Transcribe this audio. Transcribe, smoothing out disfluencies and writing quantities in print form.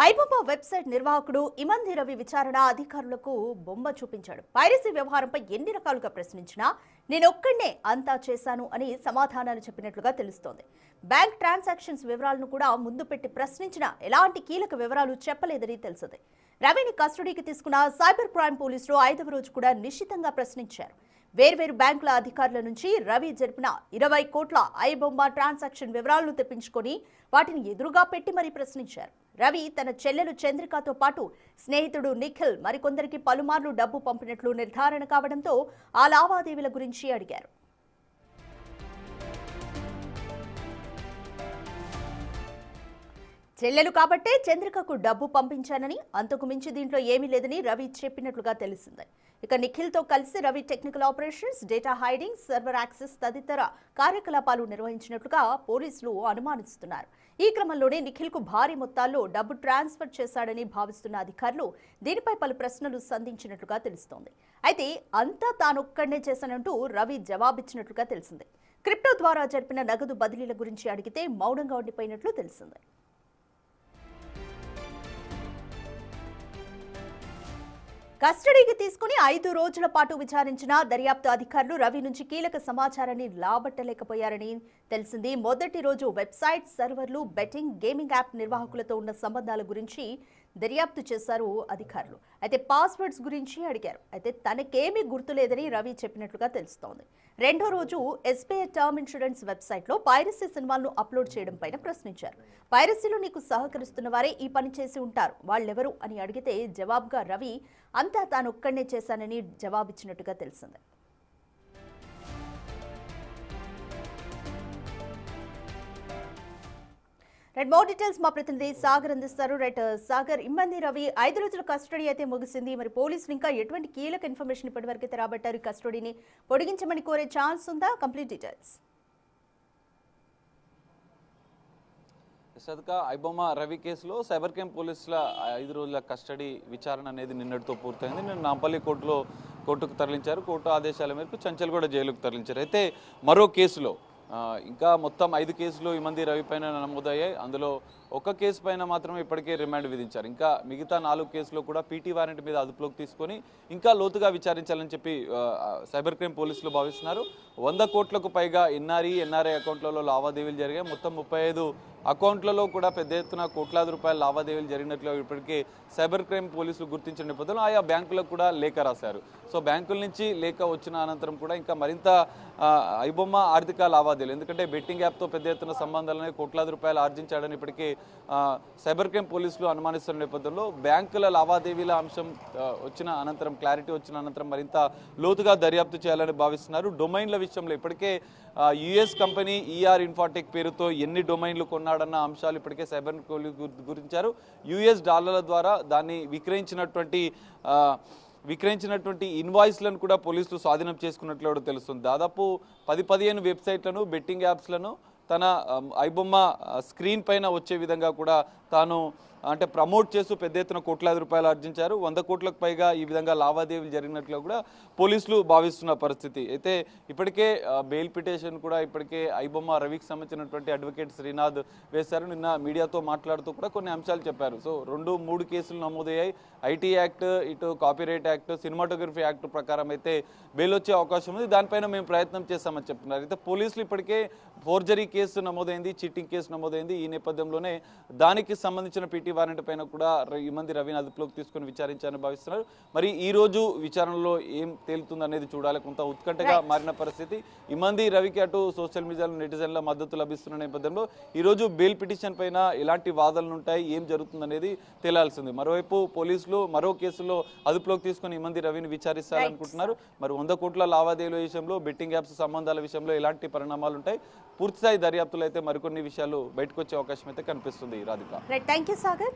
IBomma website నిర్వాహకుడు ఇమంది రవి విచారణ అధికారులకు బొమ్మ చూపించాడు. పైరసీ వ్యవహారంపై ఎన్ని రకాలుగా ప్రశ్నించినా నేనొక్కడే అంతా చేశాను అని సమాధానాలు చెప్పినట్లుగా తెలుస్తోంది. బ్యాంక్ ట్రాన్సాక్షన్స్ వివరాలను కూడా ముందు పెట్టి ప్రశ్నించినా ఎలాంటి కీలక వివరాలు చెప్పలేదని తెలిసింది. రవిని కస్టడీకి తీసుకున్న సైబర్ క్రైమ్ పోలీసులు 5వ రోజు కూడా నిశితంగా ప్రశ్నించారు. వేర్వేరు బ్యాంకుల అధికారుల నుంచి రవి జరిపిన 20 కోట్ల ఐబొమ్మ ట్రాన్సాక్షన్ వివరాలను తెప్పించుకొని వాటిని ఎదురుగా పెట్టి మరీ ప్రశ్నించారు. రవి తన చెల్లెలు చంద్రికతో పాటు స్నేహితుడు నిఖిల్ మరికొందరికి పలుమార్లు డబ్బు పంపినట్లు నిర్ధారణ కావడంతో ఆ లావాదేవీల గురించి అడిగారు. చెల్లెలు కాబట్టే చంద్రికకు డబ్బు పంపించానని, అంతకు మించి దీంట్లో ఏమీ లేదని రవి చెప్పినట్లుగా తెలిసింది. ఇక నిఖిల్తో కలిసి Ravi technical operations, data hiding, server access తదితర కార్యకలాపాలు నిర్వహించినట్లుగా పోలీసులు అనుమానిస్తున్నారు. ఈ క్రమంలోనే నిఖిల్కు భారీ మొత్తాల్లో డబ్బు ట్రాన్స్ఫర్ చేశాడని భావిస్తున్న అధికారులు దీనిపై పలు ప్రశ్నలు సంధించినట్లుగా తెలుస్తోంది. అయితే అంతా తానొక్కడనే చేశానంటూ రవి జవాబిచ్చినట్లుగా తెలిసింది. క్రిప్టో ద్వారా జరిపిన నగదు బదిలీల గురించి అడిగితే మౌనంగా ఉండిపోయినట్లు తెలిసింది. కస్టడీకి తీసుకుని 5 రోజుల పాటు విచారించిన దర్యాప్తు అధికారులు రవి నుంచి కీలక సమాచారాన్ని రాబట్టలేకపోయారని తెలిసింది. మొదటి రోజు వెబ్సైట్, సర్వర్లు, బెట్టింగ్, గేమింగ్ యాప్ నిర్వాహకులతో ఉన్న సంబంధాల గురించి దర్యాప్తు చేశారు అధికారులు. అయితే పాస్వర్డ్స్ గురించి అడిగారు. అయితే తనకేమీ గుర్తులేదని రవి చెప్పినట్లుగా తెలుస్తోంది. రెండో రోజు ఎస్బీఐ టర్మ్ ఇన్సూరెన్స్ వెబ్సైట్లో పైరసీ సినిమాలను అప్లోడ్ చేయడం పైన ప్రశ్నించారు. పైరసీలో నీకు సహకరిస్తున్న వారే ఈ పని చేసి ఉంటారు, వాళ్ళెవరు అని అడిగితే జవాబుగా రవి అంతా తానొక్కడనే చేశానని జవాబిచ్చినట్టుగా తెలిసింది. మోర్ డీటెయిల్స్ మా ప్రతినిధి సాగర్ అందిస్తారు. సాగర్, ఇమ్మంది రవి 5 రోజుల కస్టడీ అయితే ముగిసింది. మరి పోలీసులు ఇంకా ఎటువంటి కీలక ఇన్ఫర్మేషన్ ఇప్పటివరకు అయితే రాబట్టారు? కస్టడీని పొడిగించమని కోరే ఛాన్స్ ఉందా? Complete details. ఐబొమ్మ రవి కేసులో సైబర్ క్రైమ్ పోలీసుల 5 రోజుల కస్టడీ విచారణ అనేది నిన్నటితో పూర్తయింది. నిన్న నాంపల్లి కోర్టుకు తరలించారు. కోర్టు ఆదేశాల మేరకు చంచల్గూడ జైలుకు తరలించారు. అయితే మరో కేసులో ఇంకా మొత్తం 5 కేసులు ఇమంది రవి పైన నమోదయ్యాయి. అందులో ఒక కేసు పైన మాత్రమే ఇప్పటికే రిమాండ్ విధించారు. ఇంకా మిగతా 4 కేసులు కూడా పీటీ వారెంట్ మీద అదుపులోకి తీసుకొని ఇంకా లోతుగా విచారించాలని చెప్పి సైబర్ క్రైమ్ పోలీసులు భావిస్తున్నారు. 100 కోట్లకు పైగా ఎన్ఆర్ఐ అకౌంట్లలో లావాదేవీలు జరిగాయి. మొత్తం 35 అకౌంట్లలో కూడా పెద్ద ఎత్తున కోట్లాది రూపాయల లావాదేవీలు జరిగినట్లు ఇప్పటికే సైబర్ క్రైమ్ పోలీసులు గుర్తించిన నేపథ్యంలో ఆయా బ్యాంకులకు కూడా లేఖ రాశారు. సో బ్యాంకుల నుంచి లేఖ వచ్చిన అనంతరం కూడా ఇంకా మరింత ఐబొమ్మ ఆర్థిక లావాదేవీలు, ఎందుకంటే బెట్టింగ్ యాప్తో పెద్ద ఎత్తున సంబంధాలనే కోట్లాది రూపాయలు ఆర్జించాడని ఇప్పటికే సైబర్ క్రైమ్ పోలీసులు అనుమానిస్తున్న నేపథ్యంలో బ్యాంకుల లావాదేవీల అంశం వచ్చిన అనంతరం, క్లారిటీ వచ్చిన అనంతరం మరింత లోతుగా దర్యాప్తు చేయాలని భావిస్తున్నారు. డొమైన్ల విషయంలో ఇప్పటికే యుఎస్ కంపెనీ ఈఆర్ ఇన్ఫాటెక్ పేరుతో ఎన్ని డొమైన్లు కొన్నాడన్న అంశాలు ఇప్పటికే సైబర్ గురించారు. యుఎస్ డాలర్ల ద్వారా దాన్ని విక్రయించినటువంటి ఇన్వాయిస్లను కూడా పోలీసులు స్వాధీనం చేసుకున్నట్లు తెలుస్తుంది. దాదాపు 10-15 వెబ్సైట్లను, బెట్టింగ్ యాప్స్లను తన ఐబొమ్మ స్క్రీన్ పైన వచ్చే విధంగా కూడా తాను ప్రమోట్ చేస్తూ పెద్ద ఎత్తున కోట్లాది రూపాయలు ఆర్జించారు. 100 కోట్లకు పైగా ఈ విధంగా లావాదేవీలు జరిగినట్లు కూడా పోలీసులు భావిస్తున్న పరిస్థితి. అయితే ఇప్పటికే బెయిల్ పిటిషన్ కూడా ఇప్పటికే ఐబొమ్మ రవికి సంబంధించినటువంటి అడ్వకేట్ శ్రీనాథ్ వేశారు. నిన్న మీడియాతో మాట్లాడుతూ కూడా కొన్ని అంశాలు చెప్పారు. సో 2-3 కేసులు నమోదయ్యాయి. ఐటీ యాక్ట్, ఇటు కాపీరైట్ యాక్ట్, సినిమాటోగ్రఫీ యాక్ట్ ప్రకారం అయితే బెయిల్ వచ్చే అవకాశం ఉంది. దానిపైన మేము ప్రయత్నం చేస్తామని చెప్తున్నారు. అయితే పోలీసులు ఇప్పటికే ఫోర్జరీ కేసు నమోదైంది, చీటింగ్ కేసు నమోదైంది. ఈ నేపథ్యంలోనే దానికి సంబంధించిన పీటీ వారెంట్ పైన కూడా ఇమంది రవిని అదుపులోకి తీసుకుని విచారించాలని భావిస్తున్నారు. మరి ఈ రోజు విచారణలో ఏం తేలుతుంది అనేది చూడాలి. కొంత ఉత్కంఠగా మారిన పరిస్థితి. ఇమంది రవికి అటు సోషల్ మీడియాలో నెటిజన్ల మద్దతు లభిస్తున్న నేపథ్యంలో ఈ రోజు బెయిల్ పిటిషన్ పైన ఎలాంటి వాదనలు ఉంటాయి, ఏం జరుగుతుంది అనేది తేలాల్సింది. మరోవైపు పోలీసులు మరో కేసులో అదుపులోకి తీసుకుని ఇమంది రవిని విచారిస్తారనుకుంటున్నారు. మరి 100 కోట్ల లావాదేవీల విషయంలో, బెట్టింగ్ యాప్స్ సంబంధాల విషయంలో ఎలాంటి పరిణామాలు ఉంటాయి, పూర్తిస్థాయి దర్యాప్తులు అయితే మరికొన్ని విషయాలు బయటకు వచ్చే అవకాశం అయితే కనిపిస్తుంది. రాధిక. Thank you Sagar.